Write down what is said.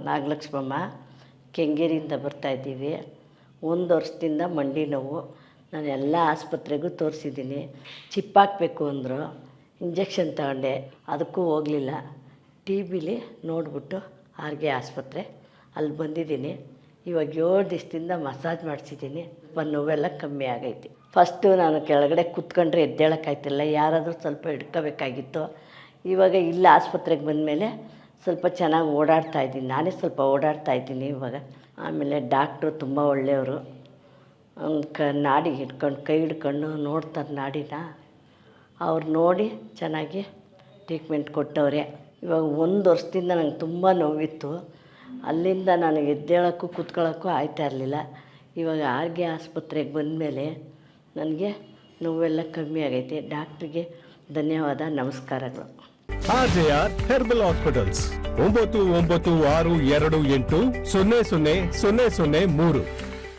ನಾಗಲಕ್ಷ್ಮಮ್ಮ, ಕೆಂಗೇರಿಯಿಂದ ಬರ್ತಾಯಿದ್ದೀವಿ. 1 ವರ್ಷದಿಂದ ಮಂಡಿ ನೋವು. ನಾನು ಎಲ್ಲ ಆಸ್ಪತ್ರೆಗೂ ತೋರಿಸಿದ್ದೀನಿ. ಚಿಪ್ ಹಾಕಬೇಕು ಅಂದರು, ಇಂಜೆಕ್ಷನ್ ತಗೊಂಡೆ, ಅದಕ್ಕೂ ಹೋಗಲಿಲ್ಲ. ಟಿ ವಿಲಿ ನೋಡಿಬಿಟ್ಟು ಆರ್ಗೆ ಆಸ್ಪತ್ರೆ ಅಲ್ಲಿ ಬಂದಿದ್ದೀನಿ. ಇವಾಗ 7 ದಿವಸದಿಂದ ಮಸಾಜ್ ಮಾಡಿಸಿದ್ದೀನಿ. ನೋವೆಲ್ಲ ಕಮ್ಮಿ ಆಗೈತಿ. ಫಸ್ಟು ನಾನು ಕೆಳಗಡೆ ಕೂತ್ಕೊಂಡ್ರೆ ಎದ್ದೇಳೋಕ್ಕಾಯ್ತಿಲ್ಲ, ಯಾರಾದರೂ ಸ್ವಲ್ಪ ಹಿಡ್ಕೋಬೇಕಾಗಿತ್ತು. ಇವಾಗ ಇಲ್ಲ ಆಸ್ಪತ್ರೆಗೆ ಬಂದಮೇಲೆ ಸ್ವಲ್ಪ ಚೆನ್ನಾಗಿ ಓಡಾಡ್ತಾಯಿದ್ದೀನಿ, ನಾನೇ ಸ್ವಲ್ಪ ಓಡಾಡ್ತಾಯಿದ್ದೀನಿ ಇವಾಗ. ಆಮೇಲೆ ಡಾಕ್ಟ್ರು ತುಂಬ ಒಳ್ಳೆಯವರು. ನಾಡಿ ಹಿಡ್ಕೊಂಡು ಕೈ ಹಿಡ್ಕೊಂಡು ನೋಡ್ತಾರೆ ನಾಡಿನ. ಅವ್ರು ನೋಡಿ ಚೆನ್ನಾಗಿ ಟ್ರೀಟ್ಮೆಂಟ್ ಕೊಟ್ಟವ್ರೆ. ಇವಾಗ 1 ವರ್ಷದಿಂದ ನಂಗೆ ತುಂಬ ನೋವಿತ್ತು. ಅಲ್ಲಿಂದ ನನಗೆ ಎದ್ದೇಳೋಕ್ಕೂ ಕೂತ್ಕೊಳ್ಳೋಕ್ಕೂ ಆಗ್ತಾ ಇರಲಿಲ್ಲ. ಇವಾಗ ಆರ್ಗೆ ಆಸ್ಪತ್ರೆಗೆ ಬಂದಮೇಲೆ ನನಗೆ ನೋವೆಲ್ಲ ಕಮ್ಮಿ ಆಗೈತೆ. ಡಾಕ್ಟ್ರಿಗೆ ಧನ್ಯವಾದ, ನಮಸ್ಕಾರಗಳು. RJR herbal hospitals 9962280003